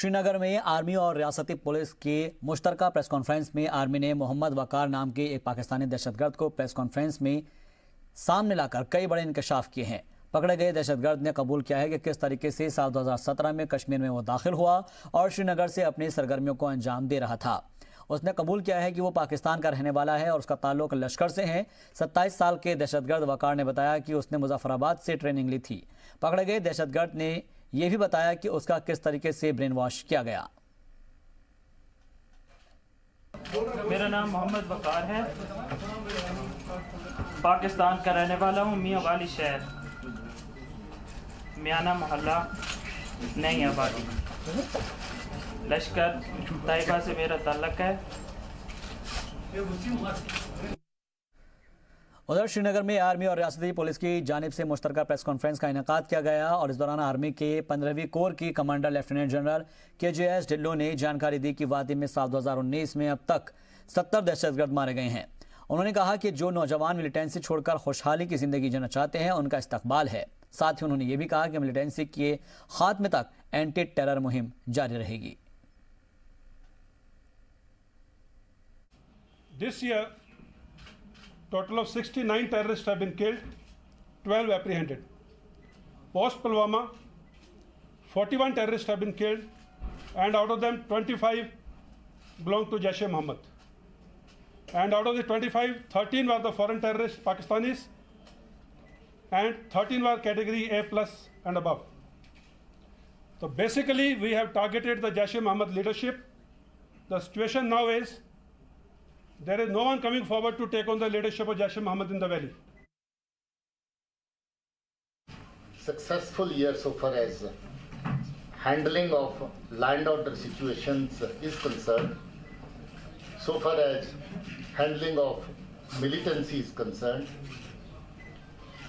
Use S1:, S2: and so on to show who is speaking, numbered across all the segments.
S1: श्रीनगर में आर्मी और रियासती पुलिस की मुश्तरका प्रेस कॉन्फ्रेंस में आर्मी ने मोहम्मद वकार नाम के एक पाकिस्तानी दहशतगर्द को प्रेस कॉन्फ्रेंस में सामने लाकर कई बड़े इंकशाफ किए हैं। पकड़े गए दहशतगर्द ने कबूल किया है कि किस तरीके से साल 2017 में कश्मीर में वो दाखिल हुआ और श्रीनगर से अपनी सरगर्मियों को अंजाम दे रहा था। उसने कबूल किया है कि वो पाकिस्तान का रहने वाला है और उसका ताल्लुक लश्कर से है। 27 साल के दहशतगर्द वकार ने बताया कि उसने मुजफ्फराबाद से ट्रेनिंग ली थी। पकड़े गए दहशतगर्द ने यह भी बताया कि उसका किस तरीके से ब्रेन वॉश किया गया।
S2: मेरा नाम मोहम्मद वकार है, पाकिस्तान का रहने वाला हूँ। मियाँ वाली शहर, मियाना मोहल्ला, नई आबादी, लश्कर तैयबा से मेरा ताल्लुक है।
S1: उधर श्रीनगर में आर्मी और रियासती पुलिस की जानिब से मुश्तरका प्रेस कॉन्फ्रेंस का इनेकाद किया गया और इस दौरान आर्मी के 15वीं कोर की commander lieutenant general KJS Dhillon ने जानकारी दी कि वादी में साल 2019 में अब तक 70 दहशतगर्द मारे गए हैं। उन्होंने कहा कि जो नौजवान मिलिटेंसी छोड़कर खुशहाली की जिंदगी जीना चाहते हैं उनका इस्तकबाल है। साथ ही उन्होंने ये भी कहा कि मिलिटेंसी के खात्मे तक एंटी टेरर मुहिम जारी रहेगी।
S3: This year, total of 69 terrorists have been killed, 12 apprehended. Post Pulwama, 41 terrorists have been killed, and out of them 25 belong to Jaish-e-Mohammed. And out of the 25, 13 were the foreign terrorists, Pakistanis, and 13 were category A+ and above. So basically, we have targeted the Jaish-e-Mohammed leadership. The situation now is there is no one coming forward to take on the leadership of Jaish-e-Mohammed in the valley.
S4: Successful year so far as handling of land order situations is concerned. So far as handling of militancy is concerned,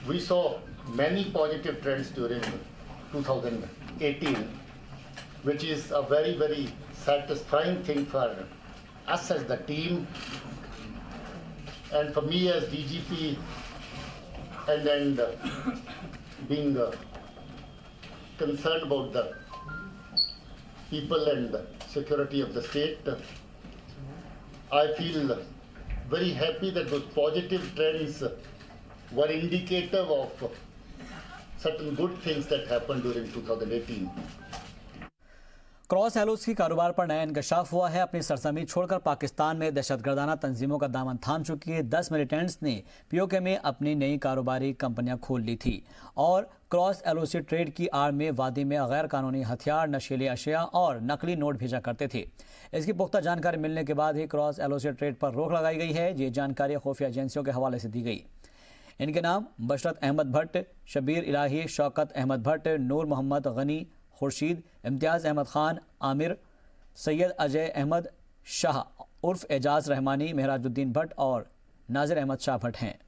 S4: we saw many positive trends during 2018, which is a very, very satisfying thing for us as the team and for me as DGP, and being concerned about the people and the security of the state. I feel very happy that those positive trends were indicative of certain good things that happened during 2018.
S1: Cross एलोस की कारोबार पर नया इंकशाफ हुआ है। अपनी सरजमी छोड़कर पाकिस्तान में दहशतगर्दाना तंजीमों का दामन थाम चुकी 10 मिलिटेंट्स ने POK में अपनी नई कारोबारी कंपनियां खोल ली थी और क्रॉस एलोसी ट्रेड की आड़ में वादी में गैर कानूनी हथियार, नशीले अशिया और नकली नोट भेजा करते थे। इसकी पुख्ता जानकारी मिलने के बाद ही क्रॉस एलोसी ट्रेड पर रोक लगाई गई है। ये जानकारी खुफिया एजेंसियों के हवाले से दी गई। इनके नाम बशरत अहमद भट्ट, शबीर इलाही, शौकत अहमद भट्ट, नूर मोहम्मद गनी, खुर्शीद, इम्तियाज़ अहमद खान, आमिर, सैयद अजय अहमद शाह उर्फ एजाज रहमानी, मेहराजुद्दीन भट्ट और नाजिर अहमद शाह भट्ट हैं।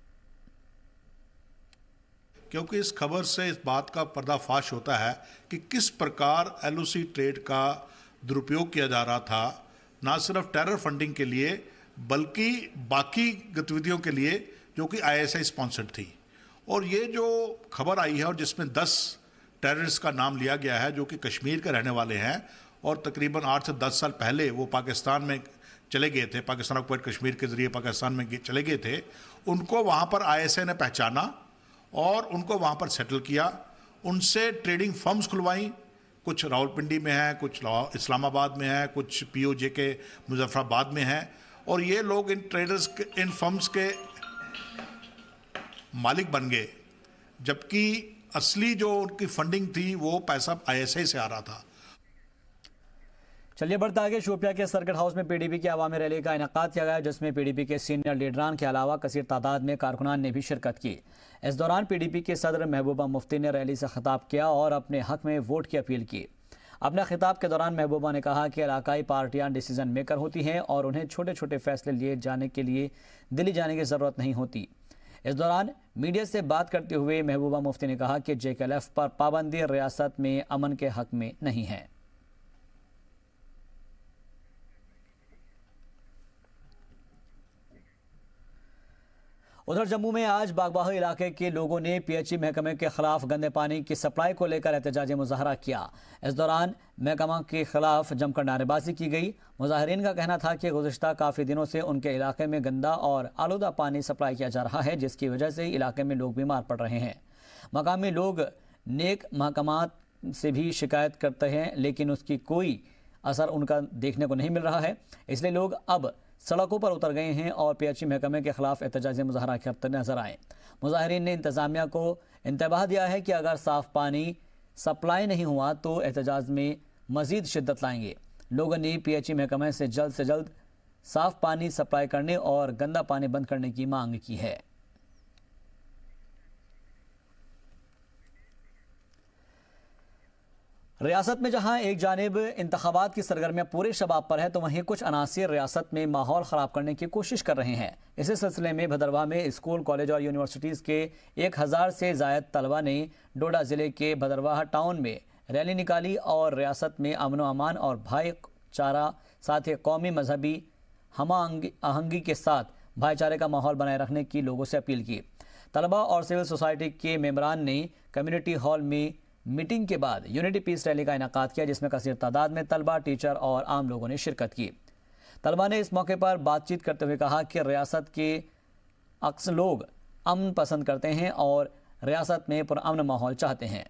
S5: क्योंकि इस खबर से इस बात का पर्दाफाश होता है कि किस प्रकार LOC ट्रेड का दुरुपयोग किया जा रहा था, ना सिर्फ टेरर फंडिंग के लिए बल्कि बाकी गतिविधियों के लिए जो कि ISI स्पॉन्सर्ड थी। और ये जो खबर आई है और जिसमें 10 टेररिस्ट का नाम लिया गया है जो कि कश्मीर के रहने वाले हैं और तकरीबन 8 से 10 साल पहले वो पाकिस्तान में चले गए थे, पाकिस्तान ऑक्युपाइड कश्मीर के ज़रिए पाकिस्तान में चले गए थे। उनको वहाँ पर ISI ने पहचाना और उनको वहाँ पर सेटल किया। उनसे ट्रेडिंग फर्म्स खुलवाई, कुछ रावलपिंडी में है, कुछ इस्लामाबाद में है, कुछ POJ के मुजफ्फराबाद में है। और ये लोग इन ट्रेडर्स इन फर्म्स के मालिक बन गए, जबकि असली जो उनकी फंडिंग थी वो पैसा ISI से आ रहा था।
S1: चलिए बढ़ते आगे। शोपिया के सर्किट हाउस में PDP की अवामी रैली का इनेकाद किया गया, जिसमें PDP के सीनियर लीडरान के अलावा कसीर तादाद में कारकुनान ने भी शिरकत की। इस दौरान PDP के सदर महबूबा मुफ्ती ने रैली से खिताब किया और अपने हक में वोट की अपील की। अपने खिताब के दौरान महबूबा ने कहा कि इलाकाई पार्टियां डिसीजन मेकर होती हैं और उन्हें छोटे छोटे फैसले लिए जाने के लिए दिल्ली जाने की ज़रूरत नहीं होती। इस दौरान मीडिया से बात करते हुए महबूबा मुफ्ती ने कहा कि JKLF पर पाबंदी रियासत में अमन के हक में नहीं है। उधर जम्मू में आज बागबाहु इलाके के लोगों ने पीएचई महकमे के खिलाफ गंदे पानी की सप्लाई को लेकर एहतजाजी मुजाहरा किया। इस दौरान महकमा के खिलाफ जमकर नारेबाजी की गई। मुजाहिरीन का कहना था कि गुज़िश्ता काफ़ी दिनों से उनके इलाके में गंदा और आलूदा पानी सप्लाई किया जा रहा है, जिसकी वजह से इलाके में लोग बीमार पड़ रहे हैं। मकामी लोग नेक महकमात से भी शिकायत करते हैं, लेकिन उसकी कोई असर उनका देखने को नहीं मिल रहा है। इसलिए लोग अब सड़कों पर उतर गए हैं और पीएचई महकमे के खिलाफ एहतजाजी मुजाहरा करते नजर आए। मुजाहिरीन ने इंतजामिया को इंतबाह दिया है कि अगर साफ पानी सप्लाई नहीं हुआ तो एहतजाज में मजीद शिद्दत लाएंगे। लोगों ने पीएचई महकमे से जल्द साफ पानी सप्लाई करने और गंदा पानी बंद करने की मांग की है। रियासत में जहां एक जानिब इंतखाबात की सरगर्मियां पूरे शबाब पर है, तो वहीं कुछ अनासिर रियासत में माहौल ख़राब करने की कोशिश कर रहे हैं। इसी सिलसिले में भदरवाह में स्कूल, कॉलेज और यूनिवर्सिटीज़ के 1000 से ज़ायद तलबा ने डोडा ज़िले के भदरवाह टाउन में रैली निकाली और रियासत में अमन व अमान और भाईचारा साथ ही कौमी मजहबी हम आहंगी के साथ भाईचारे का माहौल बनाए रखने की लोगों से अपील की। तलबा और सिविल सोसाइटी के मेंबरान ने कम्युनिटी हॉल में मीटिंग के बाद यूनिटी पीस रैली का इनेकाद किया, जिसमें कसीर तादाद में तलबा, टीचर और आम लोगों ने शिरकत की। तलबा ने इस मौके पर बातचीत करते हुए कहा कि रियासत के अक्सर लोग अमन पसंद करते हैं और रियासत में पुरअमन माहौल चाहते हैं।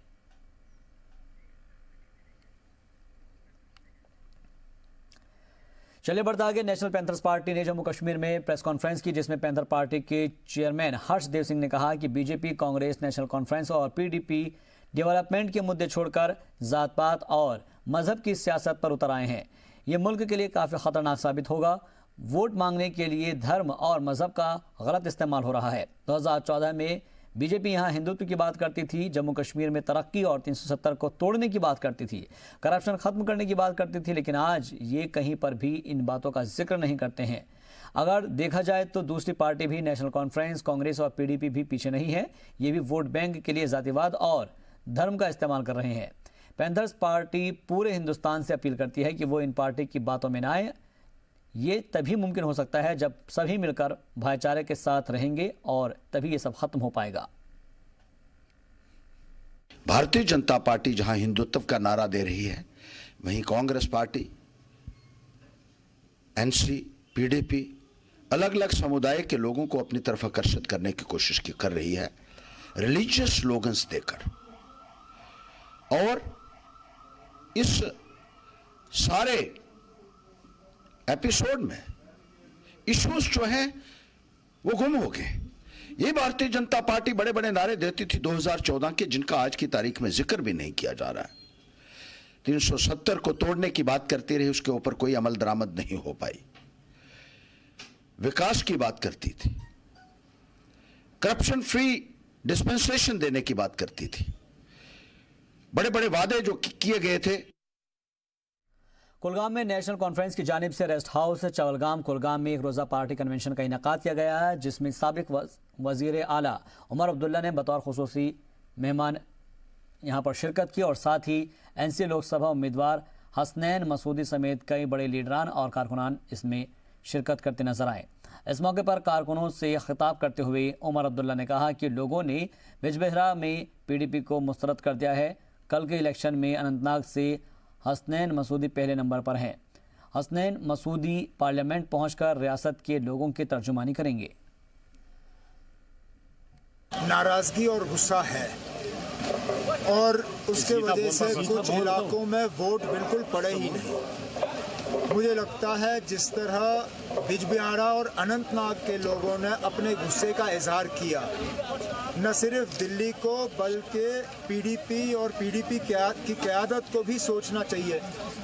S1: चलिए बढ़ते आगे। नेशनल पैंथर्स पार्टी ने जम्मू कश्मीर में प्रेस कॉन्फ्रेंस की, जिसमें पैंथर पार्टी के चेयरमैन हर्षदेव सिंह ने कहा कि बीजेपी, कांग्रेस, नेशनल कॉन्फ्रेंस और पीडीपी डेवलपमेंट के मुद्दे छोड़कर जात पात और मजहब की सियासत पर उतर आए हैं। ये मुल्क के लिए काफ़ी ख़तरनाक साबित होगा। वोट मांगने के लिए धर्म और मजहब का गलत इस्तेमाल हो रहा है। 2014 में बीजेपी यहाँ हिंदुत्व की बात करती थी, जम्मू कश्मीर में तरक्की और 370 को तोड़ने की बात करती थी, करप्शन ख़त्म करने की बात करती थी, लेकिन आज ये कहीं पर भी इन बातों का जिक्र नहीं करते हैं। अगर देखा जाए तो दूसरी पार्टी भी, नेशनल कॉन्फ्रेंस, कांग्रेस और पीडीपी भी पीछे नहीं है। ये भी वोट बैंक के लिए जातिवाद और धर्म का इस्तेमाल कर रहे हैं। पैंथर्स पार्टी पूरे हिंदुस्तान से अपील करती है कि वो इन पार्टी की बातों में न आए। ये तभी मुमकिन हो सकता है जब सभी मिलकर भाईचारे के साथ रहेंगे और तभी ये सब खत्म हो पाएगा।
S6: भारतीय जनता पार्टी जहां हिंदुत्व का नारा दे रही है, वहीं कांग्रेस पार्टी, एनसी, पीडीपी अलग अलग समुदाय के लोगों को अपनी तरफ आकर्षित करने की कोशिश कर रही है, रिलीजियस स्लोगन्स देकर। और इस सारे एपिसोड में इश्यूज जो हैं वो गुम हो गए। ये भारतीय जनता पार्टी बड़े बड़े नारे देती थी 2014 के, जिनका आज की तारीख में जिक्र भी नहीं किया जा रहा है। 370 को तोड़ने की बात करती रही, उसके ऊपर कोई अमल दरामद नहीं हो पाई। विकास की बात करती थी, करप्शन फ्री डिस्पेंसेशन देने की बात करती थी, बड़े बड़े वादे जो किए गए थे।
S1: कुलगाम में नेशनल कॉन्फ्रेंस की जानिब से रेस्ट हाउस चवलगाम कुलगाम में एक रोज़ा पार्टी कन्वेंशन का इनेकाद किया गया है, जिसमें साबिक वज़ीर आला उमर अब्दुल्ला ने बतौर खुसूसी मेहमान यहां पर शिरकत की और साथ ही एनसी लोकसभा उम्मीदवार हसनैन मसूदी समेत कई बड़े लीडरान और कारकुनान इसमें शिरकत करते नजर आए। इस मौके पर कारकुनों से खिताब करते हुए उमर अब्दुल्ला ने कहा कि लोगों ने बिजबेहरा में पीडीपी को मुस्तरद कर दिया है। कल के इलेक्शन में अनंतनाग से हसनैन मसूदी पहले नंबर पर हैं। हसनैन मसूदी पार्लियामेंट पहुंचकर रियासत के लोगों की तर्जुमानी करेंगे।
S7: नाराजगी और गुस्सा है और उसके वजह से कुछ इलाकों में वोट बिल्कुल पड़े ही नहीं। मुझे लगता है जिस तरह बिजबिहारा और अनंतनाग के लोगों ने अपने गुस्से का इजहार किया, न सिर्फ दिल्ली को बल्कि पीडीपी और पीडीपी की क़यादत को भी सोचना चाहिए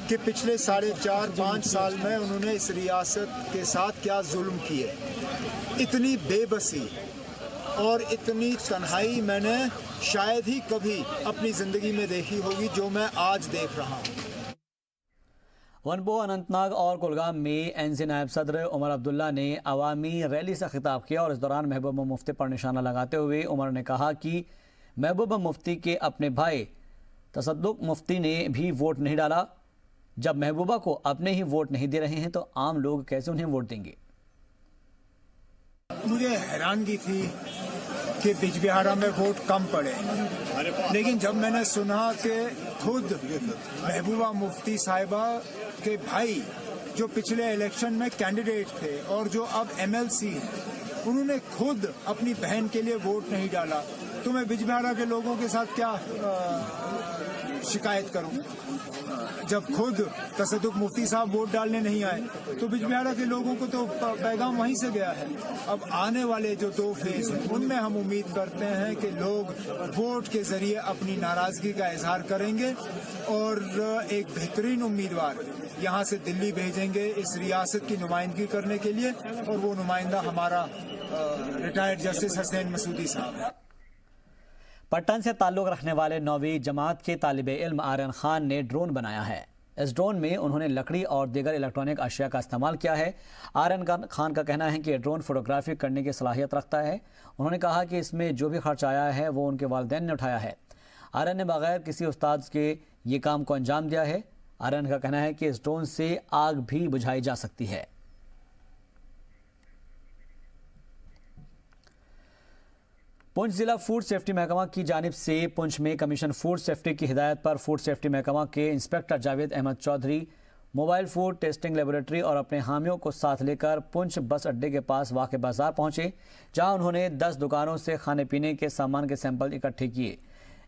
S7: कि पिछले 4.5-5 साल में उन्होंने इस रियासत के साथ क्या जुल्म किए। इतनी बेबसी और इतनी तन्हाई मैंने शायद ही कभी अपनी ज़िंदगी में देखी होगी जो मैं आज देख रहा हूँ।
S1: वनपो, अनंतनाग और कुलगाम में एनसी नायब सदर उमर अब्दुल्ला ने अवामी रैली से खिताब किया और इस दौरान महबूबा मुफ्ती पर निशाना लगाते हुए उमर ने कहा कि महबूबा मुफ्ती के अपने भाई तसद्दुक मुफ्ती ने भी वोट नहीं डाला। जब महबूबा को अपने ही वोट नहीं दे रहे हैं तो आम लोग कैसे उन्हें वोट देंगे।
S7: मुझे हैरानगी थी कि बिजबिहारा में वोट कम पड़े, लेकिन जब मैंने सुना कि खुद महबूबा मुफ्ती साहिबा के भाई जो पिछले इलेक्शन में कैंडिडेट थे और जो अब MLC हैं, उन्होंने खुद अपनी बहन के लिए वोट नहीं डाला, तो मैं बिजबिहारा के लोगों के साथ क्या शिकायत करूं? जब खुद तसद्दुक मुफ्ती साहब वोट डालने नहीं आए तो बिजबिहारा के लोगों को तो पैगाम वहीं से गया है। अब आने वाले जो 2 फेज हैं उनमें हम उम्मीद करते हैं कि लोग वोट के जरिए अपनी नाराजगी का इजहार करेंगे और एक बेहतरीन उम्मीदवार यहाँ से दिल्ली भेजेंगे इस रियासत की नुमाइंदगी करने के लिए, और वो नुमाइंदा हमारा रिटायर्ड जस्टिस हसनैन मसूदी साहब है।
S1: पट्टन से ताल्लुक़ रखने वाले 9वीं जमात के तालिब इल्म आर्यन खान ने ड्रोन बनाया है। इस ड्रोन में उन्होंने लकड़ी और दीगर इलेक्ट्रॉनिक अशिया का इस्तेमाल किया है। आर्यन खान का कहना है कि ये ड्रोन फोटोग्राफी करने की सलाहियत रखता है। उन्होंने कहा कि इसमें जो भी खर्च आया है वो उनके वालिदैन ने उठाया है। आर्यन ने बगैर किसी उस्ताद के ये काम को अंजाम दिया है। आर्यन का कहना है कि इस ड्रोन से आग भी बुझाई जा सकती है। पुंछ जिला फूड सेफ्टी महकमा की जानिब से पुंछ में कमीशन फूड सेफ्टी की हिदायत पर फूड सेफ्टी महकमा के inspector Javed Ahmed Chaudhary mobile food testing laboratory और अपने हामियों को साथ लेकर पुंछ बस अड्डे के पास वाक़ बाजार पहुंचे, जहां उन्होंने 10 दुकानों से खाने पीने के सामान के सैंपल इकट्ठे किए,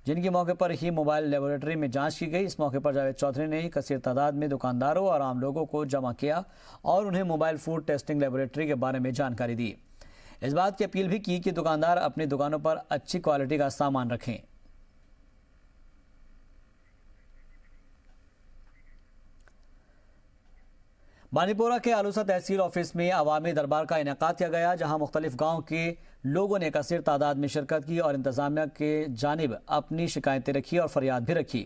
S1: जिनकी मौके पर ही मोबाइल लेबोरेटरी में जांच की गई। इस मौके पर जावेद चौधरी ने कसीर तादाद में दुकानदारों और आम लोगों को जमा किया और उन्हें मोबाइल फूड टेस्टिंग लेबोरेटरी के बारे में जानकारी दी। इस बात की अपील भी की कि दुकानदार अपनी दुकानों पर अच्छी क्वालिटी का सामान रखें। बानीपोरा के आलूसा तहसील ऑफिस में अवामी दरबार का इनेकाद किया गया, जहां मुख्तलिफ गांव के लोगों ने कसीर तादाद में शिरकत की और इंतजामिया के जानिब अपनी शिकायतें रखी और फरियाद भी रखी।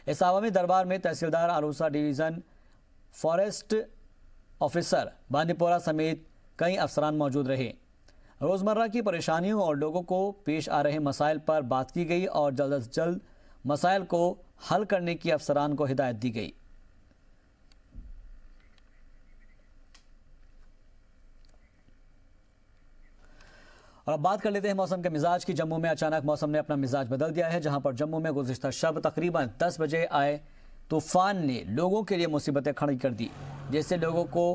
S1: इस अवामी दरबार में तहसीलदार आलूसा डिवीज़न, फॉरेस्ट ऑफिसर बानीपोरा समेत कई अफसरान मौजूद रहे। रोज़मर्रा की परेशानियों और लोगों को पेश आ रहे मसाइल पर बात की गई और जल्द से जल्द मसाइल को हल करने की अफसरान को हिदायत दी गई। और अब बात कर लेते हैं मौसम के मिजाज की। जम्मू में अचानक मौसम ने अपना मिजाज बदल दिया है, जहां पर जम्मू में गुज़िश्ता शब तकरीबन 10 बजे आए तूफान ने लोगों के लिए मुसीबतें खड़ी कर दी, जिससे लोगों को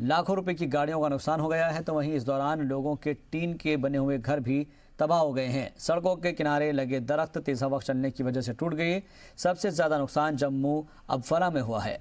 S1: लाखों रुपए की गाड़ियों का नुकसान हो गया है। तो वहीं इस दौरान लोगों के टीन के बने हुए घर भी तबाह हो गए हैं। सड़कों के किनारे लगे दरख्त तेज हवा चलने की वजह से टूट गए। सबसे ज़्यादा नुकसान जम्मू अबफरा में हुआ है।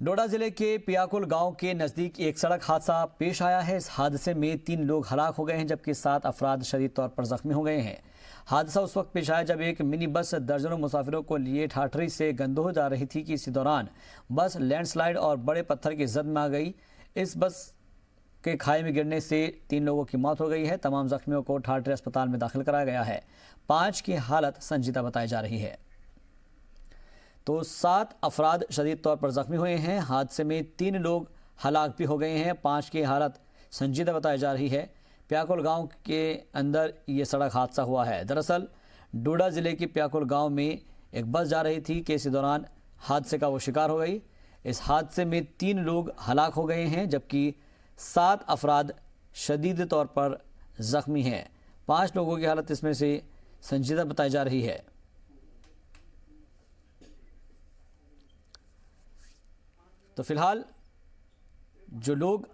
S1: डोडा जिले के पियाकुल गांव के नज़दीक एक सड़क हादसा पेश आया है। इस हादसे में 3 लोग हलाक हो गए हैं, जबकि 7 अफराद शदीद तौर पर जख्मी हो गए हैं। हादसा उस वक्त पेश आया जब एक मिनी बस दर्जनों मुसाफिरों को लिए ठाठरी से गंदोह जा रही थी कि इसी दौरान बस लैंडस्लाइड और बड़े पत्थर की जद में आ गई। इस बस के खाई में गिरने से 3 लोगों की मौत हो गई है। तमाम जख्मियों को ठाठरी अस्पताल में दाखिल कराया गया है। 5 की हालत संजीदा बताई जा रही है। तो 7 अफराद शदीद तौर पर जख्मी हुए हैं। हादसे में 3 लोग हलाक भी हो गए हैं। 5 की हालत संजीदा बताई जा रही है। प्याकुल गांव के अंदर ये सड़क हादसा हुआ है। दरअसल डोडा ज़िले के प्याकुल गांव में एक बस जा रही थी कि इसी दौरान हादसे का वो शिकार हो गई। इस हादसे में 3 लोग हलाक हो गए हैं, जबकि 7 अफराद शदीद तौर पर ज़ख्मी हैं। 5 लोगों की हालत इसमें से संजीदा बताई जा रही है। तो फिलहाल जो लोग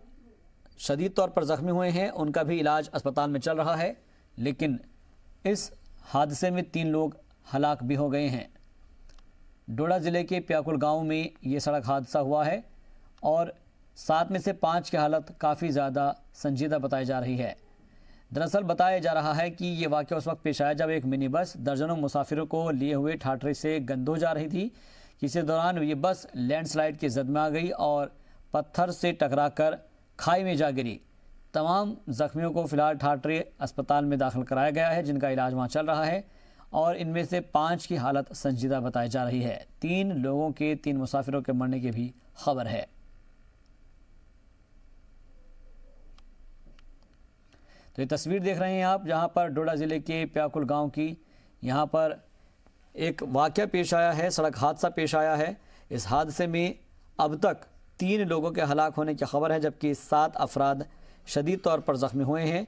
S1: शदीद तौर पर ज़ख्मी हुए हैं उनका भी इलाज अस्पताल में चल रहा है, लेकिन इस हादसे में 3 लोग हलाक भी हो गए हैं। डोडा ज़िले के प्याकुल गांव में ये सड़क हादसा हुआ है और 7 में से 5 की हालत काफ़ी ज़्यादा संजीदा बताई जा रही है। दरअसल बताया जा रहा है कि ये वाक़या उस वक्त पेश आया जब एक मिनी बस दर्जनों मुसाफिरों को लिए हुए ठाठरी से गंदोह जा रही थी। इसी दौरान ये बस लैंडस्लाइड की जद में आ गई और पत्थर से टकराकर खाई में जा गिरी। तमाम जख्मियों को फिलहाल ठाठरी अस्पताल में दाखिल कराया गया है, जिनका इलाज वहाँ चल रहा है और इनमें से 5 की हालत संजीदा बताई जा रही है। 3 लोगों के 3 मुसाफिरों के मरने की भी खबर है। तो ये तस्वीर देख रहे हैं आप, जहाँ पर डोडा ज़िले के प्याकुल गाँव की यहाँ पर एक वाक़या पेश आया है, सड़क हादसा पेश आया है। इस हादसे में अब तक 3 लोगों के हलाक होने की खबर है, जबकि 7 अफराद शदीद तौर पर ज़ख्मी हुए हैं।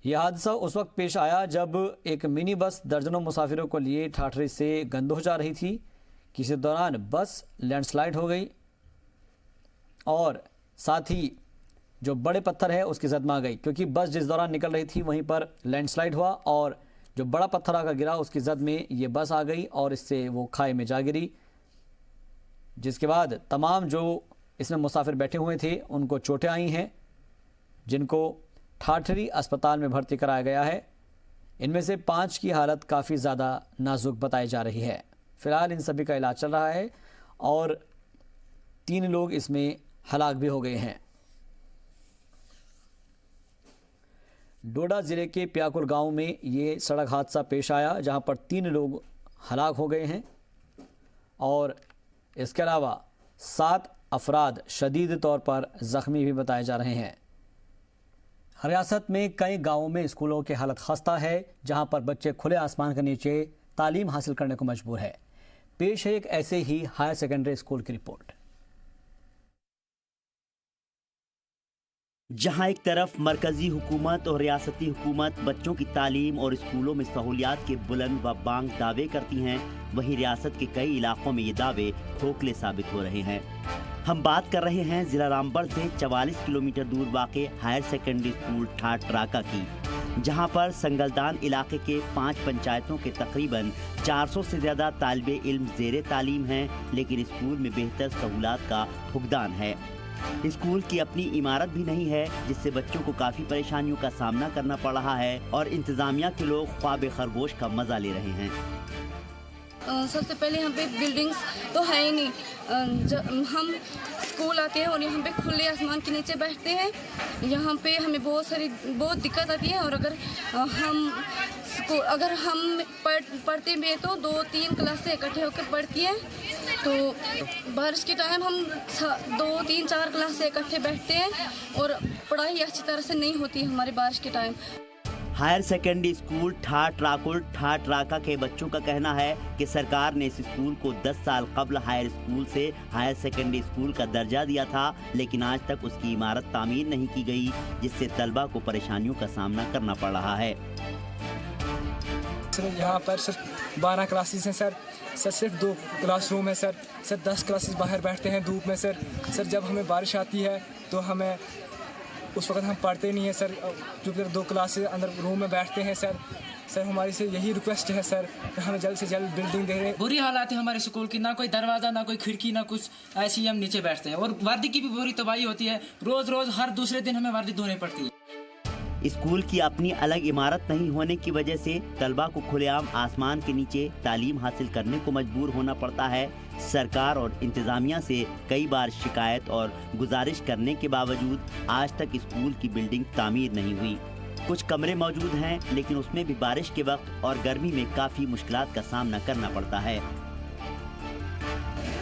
S1: यह हादसा उस वक्त पेश आया जब एक मिनी बस दर्जनों मुसाफिरों को लिए ठाठरी से गंदोह जा रही थी। किसी दौरान बस लैंडस्लाइड हो गई और साथ ही जो बड़े पत्थर है उसकी जद में आ गई, क्योंकि बस जिस दौरान निकल रही थी वहीं पर लैंडस्लाइड हुआ और जो बड़ा पत्थर आकर गिरा उसकी जद में ये बस आ गई और इससे वो खाई में जा गिरी, जिसके बाद तमाम जो इसमें मुसाफिर बैठे हुए थे उनको चोटें आई हैं, जिनको ठाठरी अस्पताल में भर्ती कराया गया है। इनमें से 5 की हालत काफ़ी ज़्यादा नाजुक बताई जा रही है। फ़िलहाल इन सभी का इलाज चल रहा है और 3 लोग इसमें हलाक भी हो गए हैं। डोडा ज़िले के प्याकुर गांव में ये सड़क हादसा पेश आया, जहां पर 3 लोग हलाक हो गए हैं और इसके अलावा 7 अफराद शदीद तौर पर ज़ख्मी भी बताए जा रहे हैं। रियासत में कई गांवों में स्कूलों की हालत खस्ता है, जहां पर बच्चे खुले आसमान के नीचे तालीम हासिल करने को मजबूर है। पेश है एक ऐसे ही हायर सेकेंडरी स्कूल की रिपोर्ट।
S8: जहां एक तरफ मरकजी हुकूमत और रियासती हुकूमत बच्चों की तालीम और स्कूलों में सहूलियात के बुलंद व बांग दावे करती हैं, वहीं रियासत के कई इलाकों में ये दावे खोखले साबित हो रहे हैं। हम बात कर रहे हैं जिला रामबन से 44 किलोमीटर दूर वाक़े हायर सेकेंडरी स्कूल ठाठराका की, जहां पर संगलदान इलाके के 5 पंचायतों के तकरीबन 400 से ज़्यादा तालिबे इल्म ज़ेरे तालीम हैं, लेकिन स्कूल में बेहतर सहूलत का फुकदान है। स्कूल की अपनी इमारत भी नहीं है, जिससे बच्चों को काफ़ी परेशानियों का सामना करना पड़ रहा है और इंतज़ामिया के लोग ख्वाब खरगोश का मज़ा ले रहे हैं।
S9: सबसे पहले यहाँ पे बिल्डिंग्स तो है ही नहीं। हम स्कूल आते हैं और यहाँ पे खुले आसमान के नीचे बैठते हैं। यहाँ पे हमें बहुत दिक्कत आती है और अगर हम पढ़ते भी हैं तो 2-3 क्लासें इकट्ठे होकर पढ़ती हैं, तो बारिश के टाइम हम 2-3-4 क्लासें इकट्ठे बैठते हैं और पढ़ाई अच्छी तरह से नहीं होती हमारी बारिश के टाइम।
S8: हायर सेकेंडरी स्कूल ठाठराका के बच्चों का कहना है कि सरकार ने इस स्कूल को 10 साल कबल हायर स्कूल से हायर सेकेंडरी स्कूल का दर्जा दिया था, लेकिन आज तक उसकी इमारत तामीर नहीं की गई, जिससे तलबा को परेशानियों का सामना करना पड़ रहा है।
S10: सर यहाँ पर सिर्फ 12 क्लासेस हैं सर सिर्फ 2 क्लासरूम है सर 10 क्लासेस बाहर बैठते हैं धूप में सर जब हमें बारिश आती है तो हमें उस वक्त हम पढ़ते नहीं हैं सर, जो फिर 2 क्लासेस अंदर रूम में बैठते हैं सर हमारी से यही रिक्वेस्ट है सर कि हमें जल्द से जल्द बिल्डिंग दे रहे।
S11: बुरी हालात है हमारे स्कूल की, ना कोई दरवाज़ा ना कोई खिड़की ना कुछ, ऐसे ही हम नीचे बैठते हैं और वर्दी की भी बुरी तबाही होती है। रोज़ हर दूसरे दिन हमें वर्दी धोनी पड़ती है।
S8: स्कूल की अपनी अलग इमारत नहीं होने की वजह से तलबा को खुलेआम आसमान के नीचे तालीम हासिल करने को मजबूर होना पड़ता है। सरकार और इंतज़ामिया से कई बार शिकायत और गुजारिश करने के बावजूद आज तक स्कूल की बिल्डिंग तामीर नहीं हुई। कुछ कमरे मौजूद हैं, लेकिन उसमें भी बारिश के वक्त और गर्मी में काफ़ी मुश्किलात का सामना करना पड़ता है।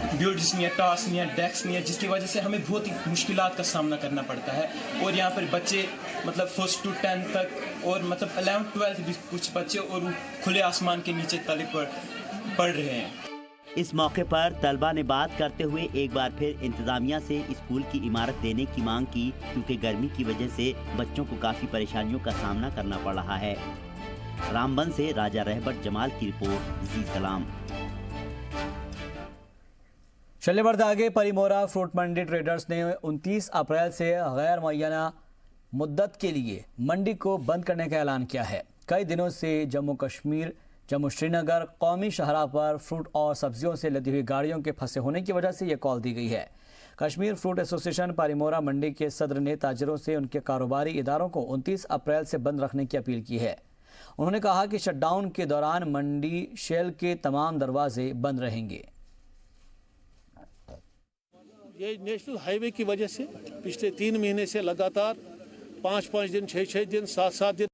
S12: बिल्ड्स नहीं है, टास्क नहीं है, डेस्क नहीं है, जिसकी वजह से हमें बहुत ही मुश्किलात का सामना करना पड़ता है। और यहाँ पर बच्चे मतलब 1st to 10th तक और मतलब 11th 12th भी कुछ बच्चे और खुले आसमान के नीचे तालीम पढ़ रहे हैं।
S8: इस मौके पर तलबा ने बात करते हुए एक बार फिर इंतज़ामिया से स्कूल की इमारत देने की मांग की, क्योंकि गर्मी की वजह से बच्चों को काफ़ी परेशानियों का सामना करना पड़ रहा है। रामबन से राजा रहबर जमाल की रिपोर्ट, जी सलाम।
S1: चलिए बढ़ते आगे। परिमोरा फ्रूट मंडी ट्रेडर्स ने 29 अप्रैल से गैर मुअय्यना मुद्दत के लिए मंडी को बंद करने का ऐलान किया है। कई दिनों से जम्मू श्रीनगर कौमी शाहराह पर फ्रूट और सब्जियों से लदी हुई गाड़ियों के फंसे होने की वजह से ये कॉल दी गई है। कश्मीर फ्रूट एसोसिएशन परिमोरा मंडी के सदर ने ताजिरों से उनके कारोबारी इदारों को 29 अप्रैल से बंद रखने की अपील की है। उन्होंने कहा कि शटडाउन के दौरान मंडी शेल के तमाम दरवाजे बंद रहेंगे।
S13: ये नेशनल हाईवे की वजह से पिछले 3 महीने से लगातार 5-5 दिन, 6-6 दिन, 7-7 दिन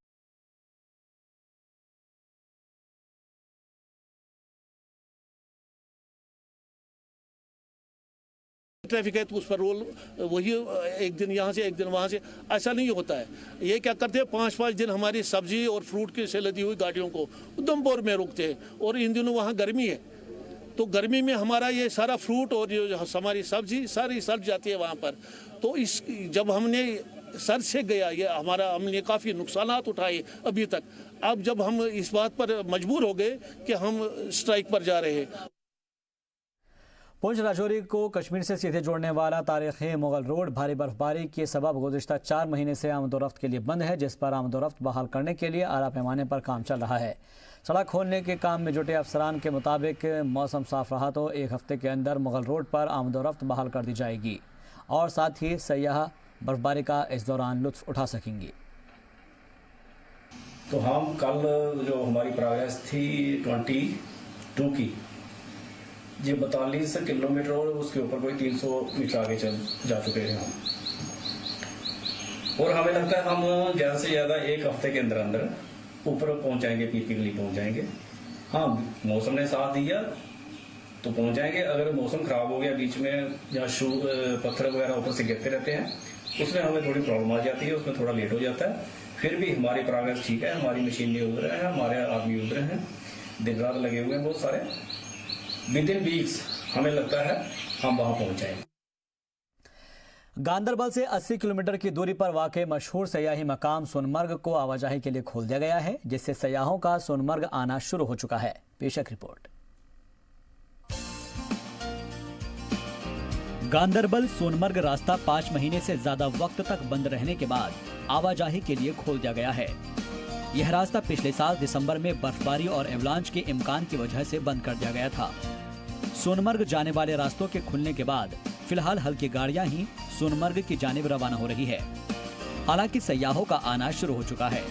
S13: ट्रैफिक है, तो उस पर रोल वही एक दिन यहाँ से एक दिन वहाँ से, ऐसा नहीं होता है। ये क्या करते हैं, 5-5 दिन हमारी सब्जी और फ्रूट की से लदी हुई गाड़ियों को उधमपुर में रोकते हैं और इन दिनों वहाँ गर्मी है तो गर्मी में हमारा ये सारा फ्रूट और जो हमारी सब्जी सारी सड़ जाती है वहाँ पर। तो इस जब हमने सर से गया ये हमने काफ़ी नुकसानात उठाए अभी तक। अब जब हम इस बात पर मजबूर हो गए कि हम स्ट्राइक पर जा रहे हैं।
S1: पुंछ राजौरी को कश्मीर से सीधे जोड़ने वाला तारीखी मुगल रोड भारी बर्फबारी के सबब गुज़िश्ता 4 महीने से आमदोरफ्त के लिए बंद है, जिस पर आमदोरफ्त बहाल करने के लिए आला पैमाने पर काम चल रहा है। सड़क खोलने के काम में जुटे अफसरान के मुताबिक मौसम साफ रहा तो 1 हफ्ते के अंदर मुगल रोड पर आमदोरफ्त बहाल कर दी जाएगी और साथ ही सयाह बर्फबारी का इस दौरान लुत्फ उठा सकेंगी।
S14: तो हम कल जो हमारी प्रोग्रेस थी 22 की, ये 42 किलोमीटर और उसके ऊपर कोई 300 मीटर आगे जा चुके हैं हम। और हमें लगता है हम ज़्यादा से ज़्यादा 1 हफ्ते के अंदर अंदर ऊपर पहुंच जाएंगे, पीक के लिए पहुंच जाएंगे। हाँ, मौसम ने साथ दिया तो पहुंच जाएंगे। अगर मौसम खराब हो गया बीच में या पत्थर वगैरह ऊपर से गिरते रहते हैं, उसमें हमें थोड़ी प्रॉब्लम आ जाती है, उसमें थोड़ा लेट हो जाता है। फिर भी हमारी प्रोग्रेस ठीक है, हमारी मशीनें उड़ रहे हैं, हमारे आदमी उड़ रहे हैं, दिन रात लगे हुए हैं बहुत सारे। विद इन वीक्स हमें लगता है हम वहां पहुंच जाएंगे।
S1: गांदरबल से 80 किलोमीटर की दूरी पर वाक़ई मशहूर सयाही मकाम सोनमर्ग को आवाजाही के लिए खोल दिया गया है, जिससे सयाहों का सोनमर्ग आना शुरू हो चुका है। पेशक रिपोर्ट। गांदरबल सोनमर्ग रास्ता 5 महीने से ज्यादा वक्त तक बंद रहने के बाद आवाजाही के लिए खोल दिया गया है। यह रास्ता पिछले साल दिसंबर में बर्फबारी और एवलांच के इम्कान की वजह से बंद कर दिया गया था। सोनमर्ग जाने वाले रास्तों के खुलने के बाद फिलहाल हल्की गाड़ियां ही सोनमर्ग की जानिब रवाना हो रही है। हालांकि सयाहों का आना शुरू हो चुका है।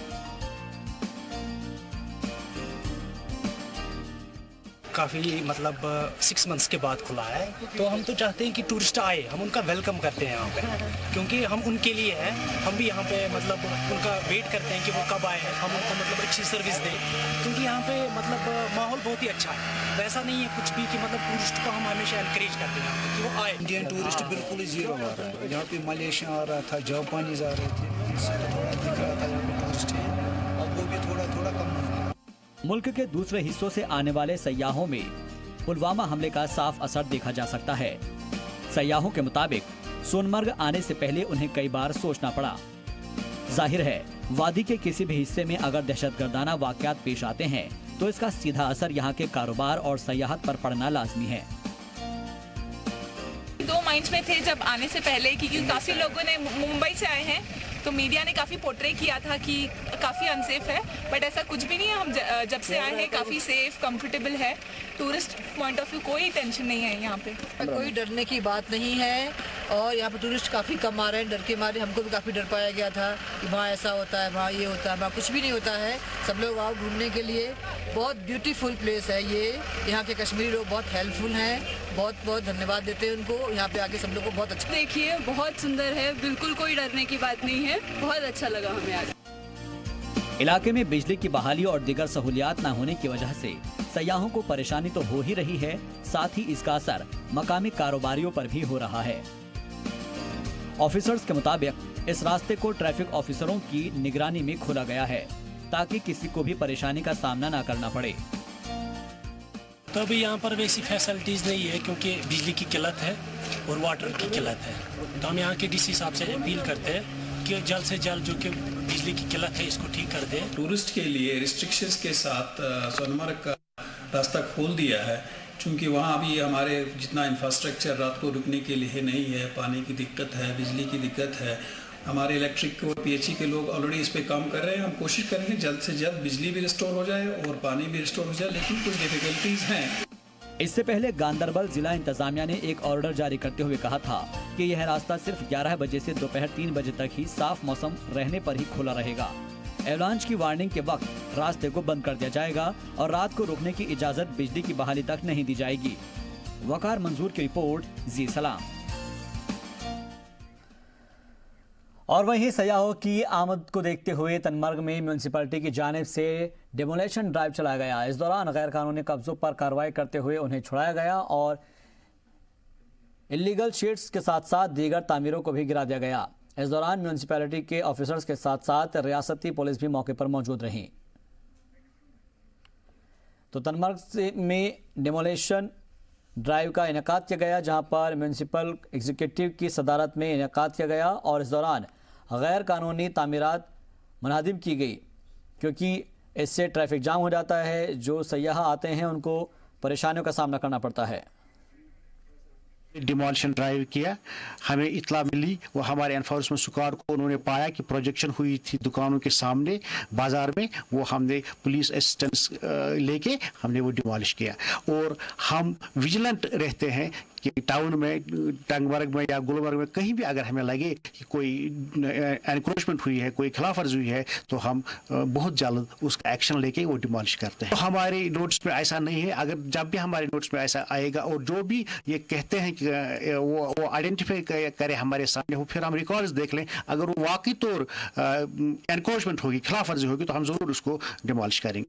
S15: काफ़ी मतलब 6 मंथ्स के बाद खुला है, तो हम तो चाहते हैं कि टूरिस्ट आए, हम उनका वेलकम करते हैं यहाँ पे, क्योंकि हम उनके लिए हैं। हम भी यहाँ पे मतलब उनका वेट करते हैं कि वो कब आए, हम उनको मतलब अच्छी सर्विस दें, क्योंकि यहाँ पे मतलब माहौल बहुत ही अच्छा है। वैसा नहीं है कुछ भी कि मतलब टूरिस्ट को हम हमेशा एनकरेज करते हैं कि वो आए।
S16: इंडियन टूरिस्ट बिल्कुल ही जीरो आ रहा है। यहाँ पे मलेशिया आ रहा था, जापानीज आ रहे थे, उनसे थोड़ा दिख रहा था यहाँ पे टूरिस्ट है, अब वो भी थोड़ा थोड़ा कम हो गया।
S1: मुल्क के दूसरे हिस्सों से आने वाले सयाहों में पुलवामा हमले का साफ असर देखा जा सकता है। सयाहों के मुताबिक सोनमर्ग आने से पहले उन्हें कई बार सोचना पड़ा। जाहिर है, वादी के किसी भी हिस्से में अगर दहशतगर्दाना वाकयात पेश आते हैं तो इसका सीधा असर यहाँ के कारोबार और सयाहत पर पड़ना लाजमी है।
S17: 2 माइंड्स में थे जब आने से पहले, क्योंकि काफी लोगों ने मुंबई से आए हैं तो मीडिया ने काफ़ी पोर्ट्रे किया था कि काफ़ी अनसेफ है, बट ऐसा कुछ भी नहीं है। हम जब से आए हैं काफ़ी सेफ कंफर्टेबल है। टूरिस्ट पॉइंट ऑफ व्यू कोई टेंशन नहीं है यहाँ पे,
S18: कोई डरने की बात नहीं है। और यहाँ पे टूरिस्ट काफ़ी कम आ रहे हैं, डर के मारे हमको भी काफ़ी डर पाया गया था कि वहाँ ऐसा होता है, वहाँ ये होता है, वहाँ कुछ भी नहीं होता है। सब लोग आओ घूमने के लिए, बहुत ब्यूटीफुल प्लेस है ये। यहाँ के कश्मीरी लोग बहुत हेल्पफुल हैं, बहुत बहुत धन्यवाद देते हैं उनको। यहाँ पे आके सब लोग को बहुत अच्छा,
S9: देखिए बहुत सुंदर है, बिल्कुल कोई डरने की बात नहीं है, बहुत अच्छा लगा हमें आज।
S1: इलाके में बिजली की बहाली और दीगर सहूलियात न होने की वजह से सयाहों को परेशानी तो हो ही रही है, साथ ही इसका असर मकामी कारोबारियों पर भी हो रहा है। ऑफिसर्स के मुताबिक इस रास्ते को ट्रैफिक ऑफिसरों की निगरानी में खोला गया है ताकि किसी को भी परेशानी का सामना न करना पड़े।
S15: तो अभी यहाँ पर वैसी फैसिलिटीज़ नहीं है क्योंकि बिजली की किल्लत है और वाटर की किल्लत है। तो हम यहाँ के डीसी साहब से अपील करते हैं कि जल्द से जल्द जो कि बिजली की किल्लत है इसको ठीक कर दें।
S19: टूरिस्ट के लिए रिस्ट्रिक्शंस के साथ सोनमर्ग का रास्ता खोल दिया है, क्योंकि वहाँ अभी हमारे जितना इंफ्रास्ट्रक्चर रात को रुकने के लिए नहीं है, पानी की दिक्कत है, बिजली की दिक्कत है। हमारे इलेक्ट्रिक और पीएचई के लोग ऑलरेडी इस पे काम कर रहे हैं। हम कोशिश करेंगे जल्द से जल्द बिजली भी रिस्टोर हो जाए और पानी भी रिस्टोर हो जाए, लेकिन कुछ डिफिकल्टीज हैं।
S1: इससे पहले गांदरबल जिला इंतजामिया ने एक ऑर्डर जारी करते हुए कहा था कि यह रास्ता सिर्फ 11 बजे से दोपहर 3 बजे तक ही साफ मौसम रहने पर ही खुला रहेगा। एवलांच की वार्निंग के वक्त रास्ते को बंद कर दिया जाएगा और रात को रुकने की इजाजत बिजली की बहाली तक नहीं दी जाएगी। वकार मंजूर की रिपोर्ट, जी सलाम। और वहीं सयाहों की आमद को देखते हुए तनमर्ग में म्यूनिसिपैलिटी की जानिब से डिमोलेशन ड्राइव चलाया गया। इस दौरान गैर कानूनी कब्जों पर कार्रवाई करते हुए उन्हें छुड़ाया गया और इलीगल शीट्स के साथ साथ दीगर तामीरों को भी गिरा दिया गया। इस दौरान म्यूनिसिपैलिटी के ऑफिसर्स के साथ साथ रियासती पुलिस भी मौके पर मौजूद रही। तो तनमर्ग में डिमोलेशन ड्राइव का इनेकाद किया गया, जहां पर म्यूनिसिपल एग्जीक्यूटिव की सदारत में इनेकाद किया गया और इस दौरान गैर कानूनी तामीरात मुनादिम की गई, क्योंकि इससे ट्रैफिक जाम हो जाता है। जो सयाह आते हैं उनको परेशानियों का सामना करना पड़ता है।
S20: डिमोलिशन ड्राइव किया, हमें इतला मिली, वो हमारे एनफोर्समेंट स्क्वाड को उन्होंने पाया कि प्रोजेक्शन हुई थी दुकानों के सामने बाजार में, वो हमने पुलिस असिस्टेंस लेके हमने वो डिमोलिश किया। और हम विजिलेंट रहते हैं कि टाउन में, टंगमर्ग में या गुलमर्ग में कहीं भी अगर हमें लगे कि कोई एनक्रोचमेंट हुई है, कोई खिलाफवर्जी हुई है, तो हम बहुत जल्द उसका एक्शन लेके वो डिमोलिश करते हैं। तो हमारे नोट्स में ऐसा नहीं है, अगर जब भी हमारे नोट्स में ऐसा आएगा और जो भी ये कहते हैं कि वो आइडेंटिफाई करें हमारे सामने हो, फिर हम रिकॉर्ड्स देख लें, अगर वो वाकई तौर एनक्रोचमेंट होगी, खिलाफवर्जी होगी, तो हम जरूर उसको डिमोलिश करेंगे।